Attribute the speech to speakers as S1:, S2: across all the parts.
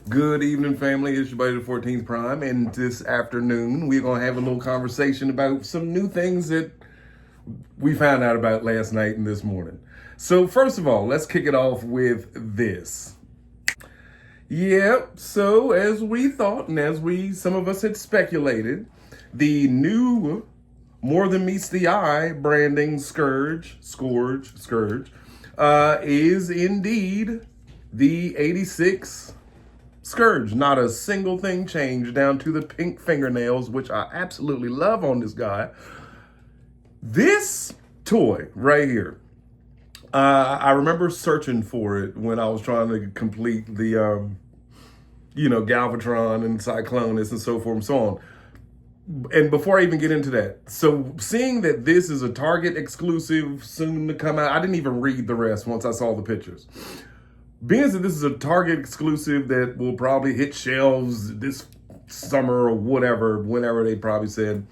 S1: Good evening, family. It's your buddy, the 14th Prime, and this afternoon we're going to have a little conversation about some new things that we found out about last night and this morning. So first of all, let's kick it off with this. Yep, so as we thought and some of us had speculated, the new More Than Meets the Eye branding Scourge, is indeed the 86 Scourge. Not a single thing changed down to the pink fingernails, which I absolutely love on this guy. This toy right here, I remember searching for it when I was trying to complete the, Galvatron and Cyclonus and so forth and so on. And before I even get into that, so seeing that this is a Target exclusive soon to come out, I didn't even read the rest once I saw the pictures. Being that this is a Target exclusive that will probably hit shelves this summer or whatever, whenever they probably said,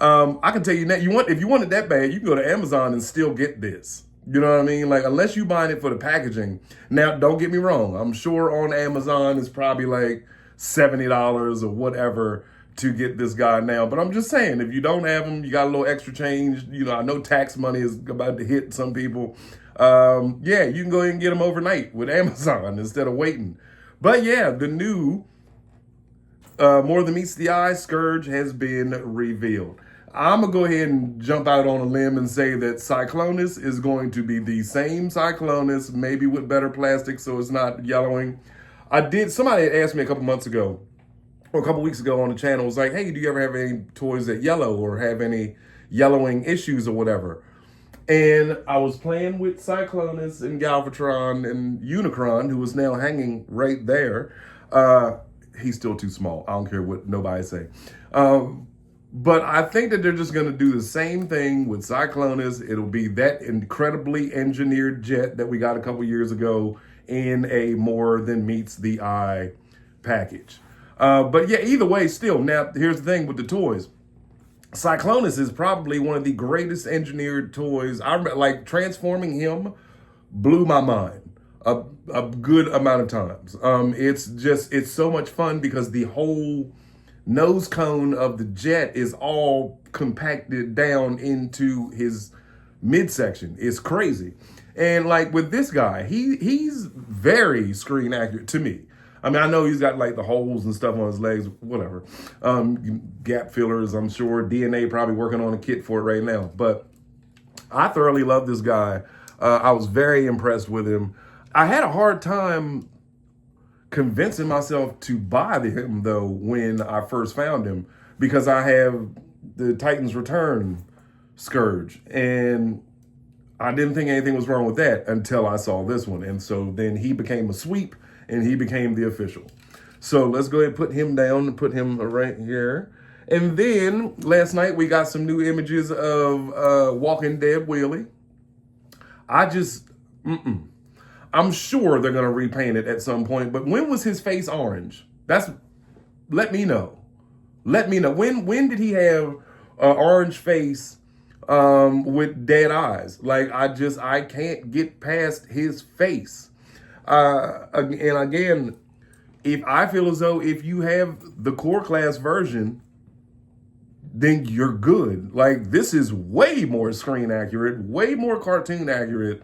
S1: I can tell you that if you want it that bad, you can go to Amazon and still get this. You know what I mean? Like, unless you buying it for the packaging. Now, don't get me wrong. I'm sure on Amazon it's probably like $70 or whatever to get this guy now. But I'm just saying, if you don't have them, you got a little extra change. I know tax money is about to hit some people. Yeah, you can go ahead and get them overnight with Amazon instead of waiting. But yeah, the new More Than Meets the Eye Scourge has been revealed. I'm going to go ahead and jump out on a limb and say that Cyclonus is going to be the same Cyclonus, maybe with better plastic so it's not yellowing. Somebody had asked me a couple months ago, or a couple weeks ago on the channel, was like, hey, do you ever have any toys that yellow or have any yellowing issues or whatever? And I was playing with Cyclonus and Galvatron and Unicron, who was now hanging right there. He's still too small. I don't care what nobody say. But I think that they're just going to do the same thing with Cyclonus. It'll be that incredibly engineered jet that we got a couple years ago in a More Than Meets the Eye package. But yeah, either way, still. Now, here's the thing with the toys. Cyclonus is probably one of the greatest engineered toys. Like, transforming him blew my mind a good amount of times. It's so much fun because the whole nose cone of the jet is all compacted down into his midsection. It's crazy. And like with this guy, he's very screen accurate to me. I mean, I know he's got like the holes and stuff on his legs, whatever. Gap fillers, I'm sure. DNA probably working on a kit for it right now. But I thoroughly love this guy. I was very impressed with him. I had a hard time convincing myself to buy him, though, when I first found him, because I have the Titans Return Scourge. And I didn't think anything was wrong with that until I saw this one. And so then he became a sweep. And he became the official. So let's go ahead and put him down and put him right here. And then last night we got some new images of walking Dead Willie. I'm sure they're going to repaint it at some point. But when was his face orange? Let me know. Let me know. When did he have an orange face with dead eyes? Like, I can't get past his face. And again, I feel as though if you have the core class version, then you're good. Like, this is way more screen accurate, way more cartoon accurate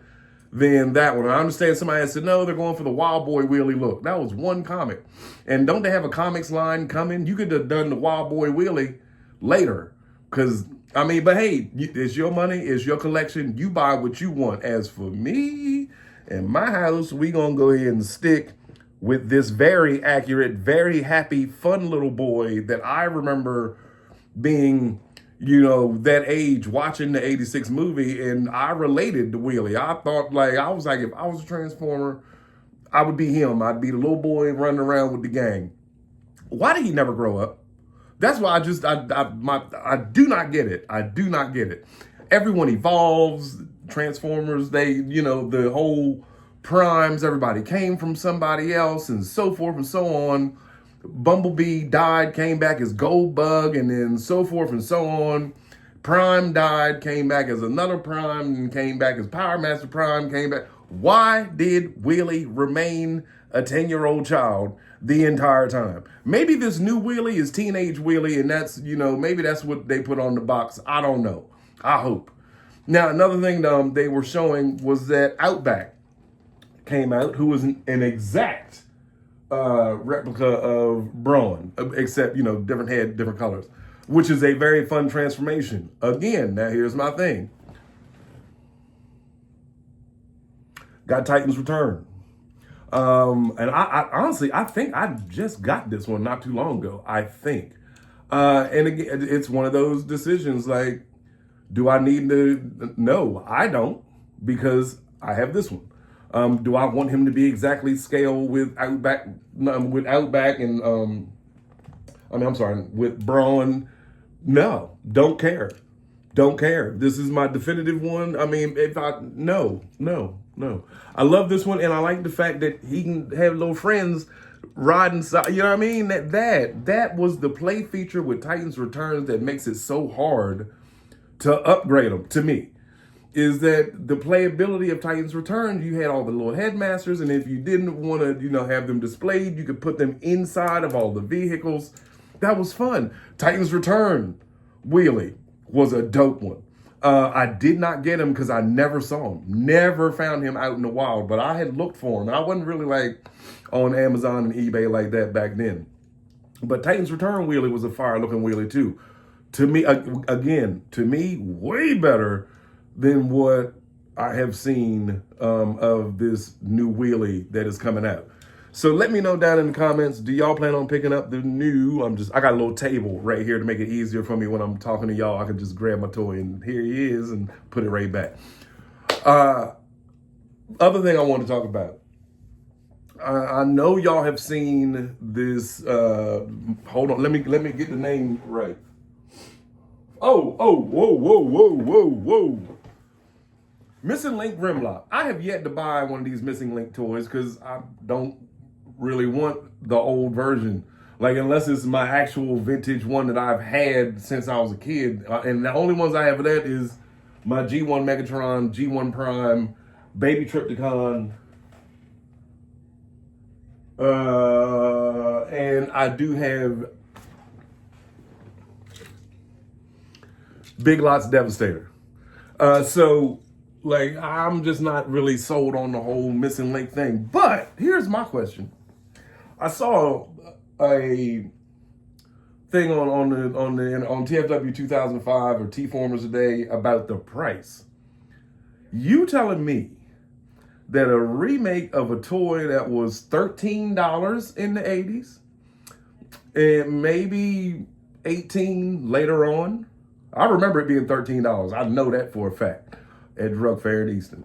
S1: than that one. I understand somebody has said, no, they're going for the Wild Boy Wheelie look. That was one comic. And don't they have a comics line coming? You could have done the Wild Boy Wheelie later. But hey, it's your money, it's your collection. You buy what you want. As for me, in my house, we gonna go ahead and stick with this very accurate, very happy, fun little boy that I remember being, that age watching the 86 movie, and I related to Wheelie. I thought, I was like, if I was a Transformer, I would be him. I'd be the little boy running around with the gang. Why did he never grow up? That's why I do not get it. I do not get it. Everyone evolves. Transformers, the whole primes, everybody came from somebody else and so forth and so on. Bumblebee died, came back as Goldbug, and then so forth and so on. Prime died, came back as another Prime, and came back as Power Master Prime, came back. Why did Willie remain a 10-year-old child the entire time. Maybe this new Willie is teenage Willie, and that's, maybe that's what they put on the box. I don't know. I hope. Now, another thing they were showing was that Outback came out, who was an exact replica of Braun, except, different head, different colors, which is a very fun transformation. Again, now here's my thing. Got Titans Return. And I honestly, I think I just got this one not too long ago, I think. And again, it's one of those decisions like, do I need to? No, I don't, because I have this one. Do I want him to be exactly scale with Outback and, with Braun? No, don't care. Don't care. This is my definitive one. No. I love this one, and I like the fact that he can have little friends riding side. You know what I mean? That was the play feature with Titans Returns that makes it so hard to upgrade them, to me, is that the playability of Titans Returns, you had all the little headmasters, and if you didn't want to, have them displayed, you could put them inside of all the vehicles. That was fun. Titans Return Wheelie was a dope one. I did not get him because I never saw him. Never found him out in the wild, but I had looked for him. I wasn't really like on Amazon and eBay like that back then. But Titans Return Wheelie was a fire looking wheelie too. To me, again, way better than what I have seen of this new wheelie that is coming out. So let me know down in the comments, do y'all plan on picking up the new, I got a little table right here to make it easier for me when I'm talking to y'all. I can just grab my toy and here he is and put it right back. Other thing I want to talk about. I know y'all have seen this, hold on, let me get the name right. Whoa. Missing Link Grimlock. I have yet to buy one of these Missing Link toys because I don't really want the old version. Like, unless it's my actual vintage one that I've had since I was a kid. And the only ones I have of that is my G1 Megatron, G1 Prime, Baby Trypticon. And I do have Big Lots Devastator. So, like, I'm just not really sold on the whole Missing Link thing. But here's my question. I saw a thing on TFW 2005 or T-Formers Today about the price. You telling me that a remake of a toy that was $13 in the 80s and maybe $18 later on? I remember it being $13. I know that for a fact at Drug Fair in Easton.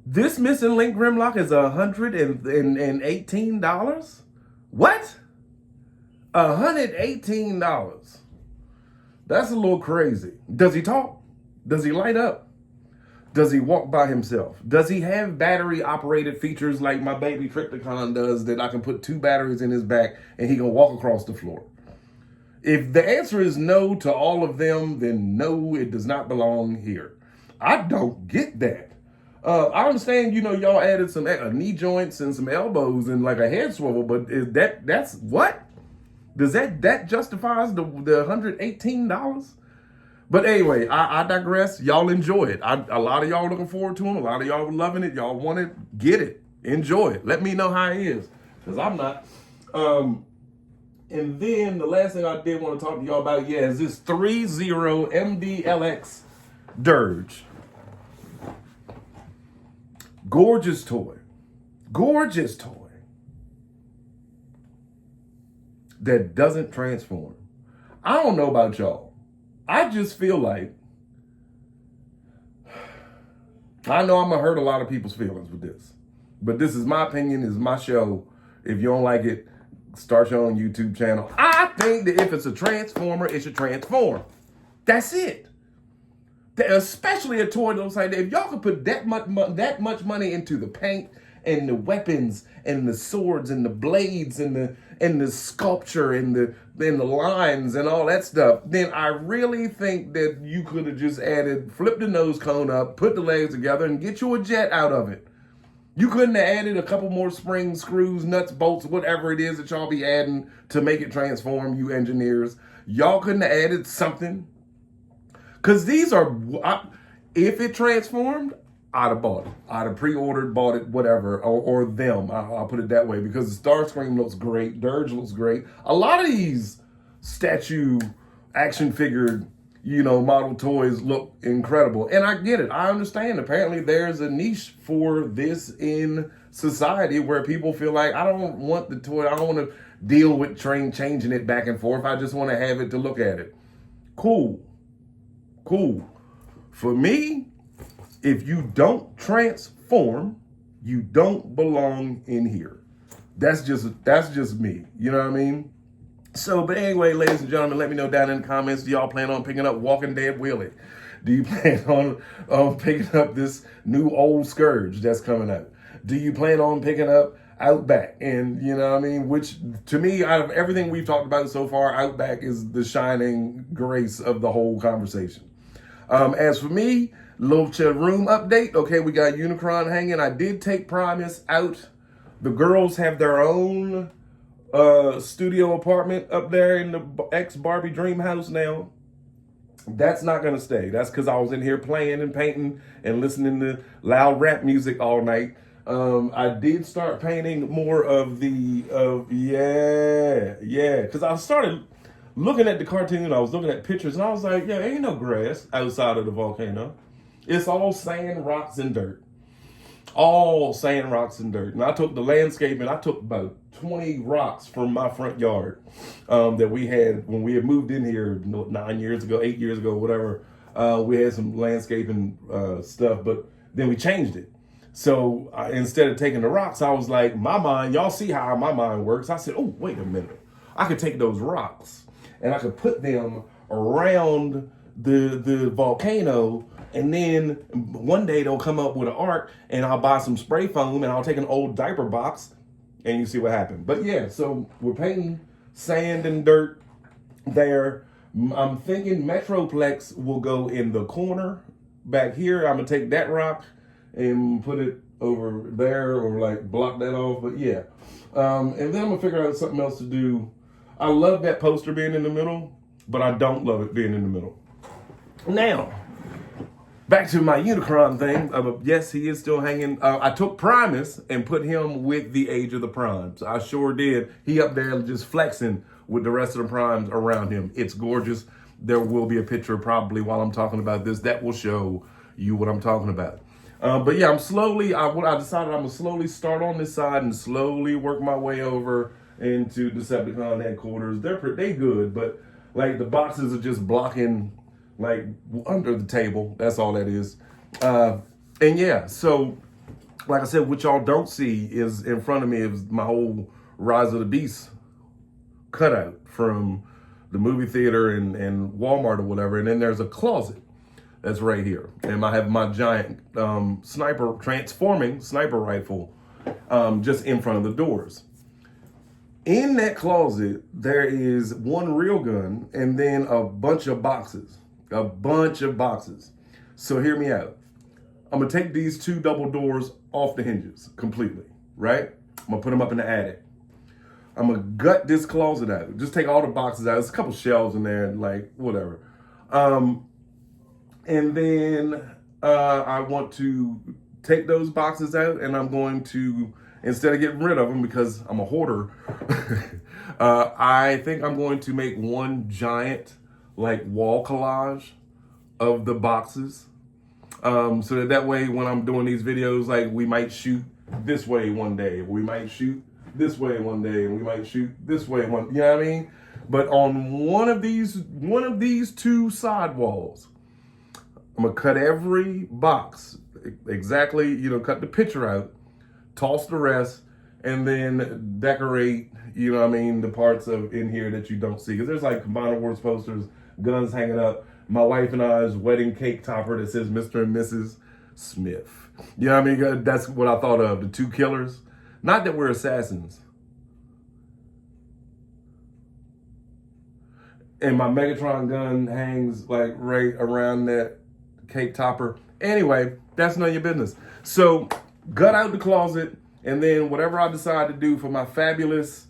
S1: This Missing Link Grimlock is $118? What? $118. That's a little crazy. Does he talk? Does he light up? Does he walk by himself? Does he have battery operated features like my baby Trypticon does, that I can put 2 batteries in his back and he can walk across the floor? If the answer is no to all of them, then no, it does not belong here. I don't get that. I understand, y'all added some knee joints and some elbows and like a head swivel, but that's what? Does that justifies the $118? But anyway, I digress. Y'all enjoy it. A lot of y'all looking forward to them. A lot of y'all loving it. Y'all want it. Get it. Enjoy it. Let me know how it is, because I'm not. And then the last thing I did want to talk to y'all about, is this 3-0 MDLX Dirge. Gorgeous toy. Gorgeous toy. That doesn't transform. I don't know about y'all. I just feel like, I know I'm going to hurt a lot of people's feelings with this, but this is my opinion, this is my show. If you don't like it, start your own YouTube channel. I think that if it's a transformer, it should transform. That's it. Especially a toy that looks like that. If y'all could put that much money into the paint and the weapons and the swords and the blades and the sculpture and the lines and all that stuff, then I really think that you could have just added, flip the nose cone up, put the legs together, and get you a jet out of it. You couldn't have added a couple more springs, screws, nuts, bolts, whatever it is that y'all be adding to make it transform, you engineers. Y'all couldn't have added something. Because these are, if it transformed, I'd have bought it. I'd have pre-ordered, bought it, whatever, or them. I'll put it that way, because Starscream looks great. Dirge looks great. A lot of these statue action figured, model toys look incredible. And I get it. I understand. Apparently there's a niche for this in society where people feel like, I don't want the toy. I don't want to deal with changing it back and forth. I just want to have it to look at it. Cool. For me, if you don't transform, you don't belong in here. That's just me. You know what I mean? So, but anyway, ladies and gentlemen, let me know down in the comments. Do y'all plan on picking up Walking Dead Willie? Do you plan on picking up this new old Scourge that's coming out? Do you plan on picking up Outback? And you know what I mean? Which, to me, out of everything we've talked about so far, Outback is the shining grace of the whole conversation. As for me, little room update. Okay, we got Unicron hanging. I did take Primus out. The girls have their own studio apartment up there in the ex-Barbie dream house now. That's not going to stay. That's because I was in here playing and painting and listening to loud rap music all night. I did start painting more of because I started looking at the cartoon. I was looking at pictures and I was like, ain't no grass outside of the volcano. It's all sand, rocks, and dirt. All sand, rocks, and dirt. And I took the landscape and I took about 20 rocks from my front yard that we had when we had moved in here 9 years ago, 8 years ago, whatever. We had some landscaping stuff, but then we changed it. So instead of taking the rocks, I was like, y'all see how my mind works. I said, oh, wait a minute. I could take those rocks and I could put them around the volcano, and then one day they'll come up with an arc and I'll buy some spray foam and I'll take an old diaper box and you see what happened. But yeah, so we're painting sand and dirt there. I'm thinking Metroplex will go in the corner back here. I'm gonna take that rock and put it over there or like block that off. But yeah, and then I'm gonna figure out something else to do. I love that poster being in the middle, but I don't love it being in the middle. Now, back to my Unicron thing. Yes, he is still hanging. I took Primus and put him with the Age of the Primes. I sure did. He up there just flexing with the rest of the Primes around him. It's gorgeous. There will be a picture probably while I'm talking about this that will show you what I'm talking about. But yeah, I decided I'm going to slowly start on this side and slowly work my way over into Decepticon headquarters. They good, but like the boxes are just blocking like under the table. That's all that is. And yeah, so like I said, what y'all don't see is in front of me is my whole Rise of the Beast cutout from the movie theater and Walmart or whatever. And then there's a closet that's right here. And I have my giant transforming sniper rifle just in front of the doors. In that closet, there is one real gun and then a bunch of boxes. So hear me out. I'm gonna take these two double doors off the hinges completely, right? I'm gonna put them up in the attic. I'm gonna gut this closet out. Just take all the boxes out. There's a couple shelves in there, like whatever. And then I want to take those boxes out and I'm going to, instead of getting rid of them because I'm a hoarder, I think I'm going to make one giant like wall collage of the boxes. So that way when I'm doing these videos, like we might shoot this way one day, we might shoot this way one day, and we might shoot this way one, you know what I mean? But on one of these two side walls, I'm gonna cut every box exactly, cut the picture out, toss the rest, and then decorate, the parts of in here that you don't see. Because there's like Combiner Wars posters, guns hanging up, my wife and I's wedding cake topper that says Mr. and Mrs. Smith. You know what I mean? That's what I thought of, the two killers. Not that we're assassins. And my Megatron gun hangs like right around that cake topper. Anyway, that's none of your business. So gut out the closet, and then whatever I decide to do for my fabulous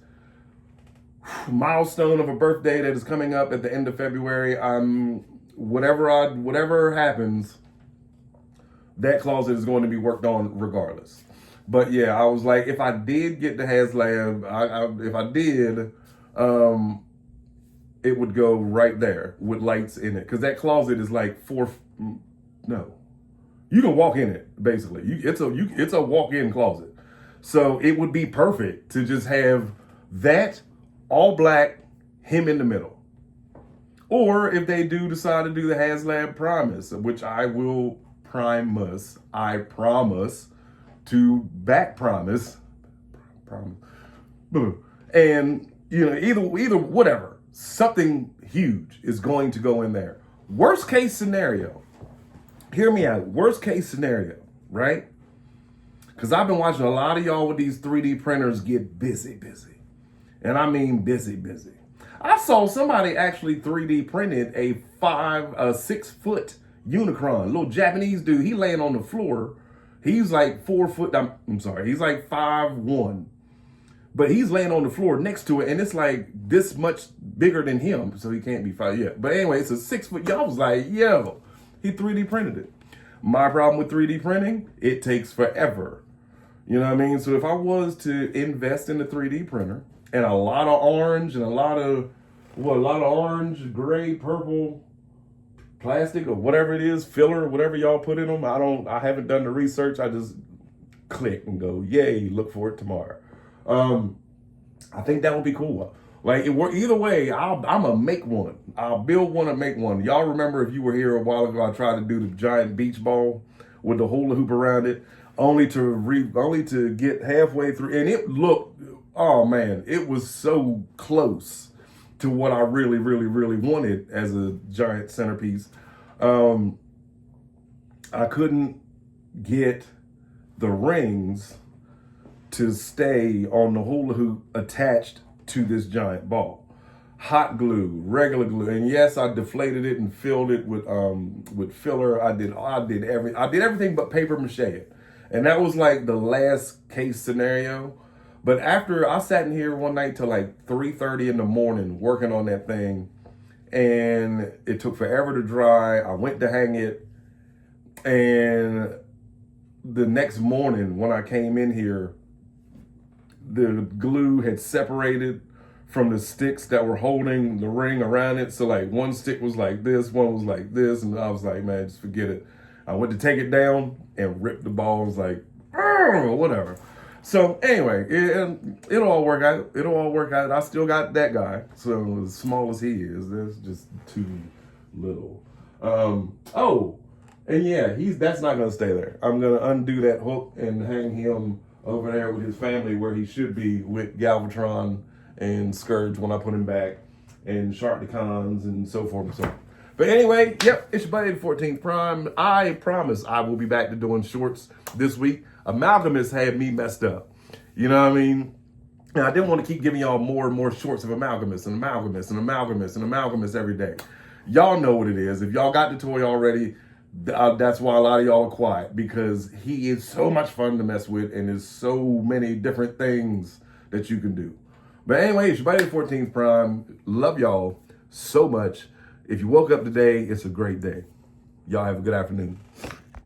S1: milestone of a birthday that is coming up at the end of February, whatever happens, that closet is going to be worked on regardless. But yeah, I was like, if I did get the HasLab, if I did, it would go right there with lights in it, because that closet is like no, you can walk in it basically. It's a walk-in closet, so it would be perfect to just have that all black, him in the middle. Or if they do decide to do the HasLab Primus, which I will I promise to back promise. And either whatever, something huge is going to go in there. Worst case scenario, hear me out. Worst case scenario, right? Because I've been watching a lot of y'all with these 3D printers get busy. And I mean busy. I saw somebody actually 3D printed a 6-foot Unicron, little Japanese dude. He laying on the floor. He's like 4 foot. I'm sorry. He's like 5'1", but he's laying on the floor next to it, and it's like this much bigger than him, so he can't be 5 yet. But anyway, it's a 6 foot. Y'all was like, yo, he 3D printed it. My problem with 3D printing, it takes forever. You know what I mean? So if I was to invest in a 3D printer and a lot of orange and a lot of orange, gray, purple plastic or whatever it is, filler, whatever y'all put in them. I haven't done the research. I just click and go, yay, look for it tomorrow. I think that would be cool. Like either way, I'm gonna make one. I'll build one and make one. Y'all remember, if you were here a while ago, I tried to do the giant beach ball with the hula hoop around it, only to get halfway through, and it looked, oh man, it was so close to what I really wanted as a giant centerpiece. I couldn't get the rings to stay on the hula hoop attached to this giant ball. Hot glue, regular glue, and yes, I deflated it and filled it with filler. I did everything but paper mache it, and that was like the last case scenario. But after I sat in here one night till like 3:30 in the morning working on that thing, and it took forever to dry. I went to hang it, and the next morning when I came in here, the glue had separated from the sticks that were holding the ring around it. So like one stick was like this, one was like this, and I was like, man, just forget it. I went to take it down and ripped the ball. I was like, oh, whatever. So anyway, it'll all work out. It'll all work out. I still got that guy. So as small as he is, that's just too little. And yeah, that's not gonna stay there. I'm gonna undo that hook and hang him over there with his family where he should be, with Galvatron and Scourge when I put him back, and Sharkticons and so forth and so on. But anyway, yep, it's your buddy, the 14th Prime. I promise I will be back to doing shorts this week. Amalgamous had me messed up. You know what I mean? And I didn't want to keep giving y'all more and more shorts of Amalgamous every day. Y'all know what it is. If y'all got the toy already, that's why a lot of y'all are quiet, because he is so much fun to mess with, and there's so many different things that you can do. But anyway, it's your buddy, the 14th Prime. Love y'all so much. If you woke up today, it's a great day. Y'all have a good afternoon.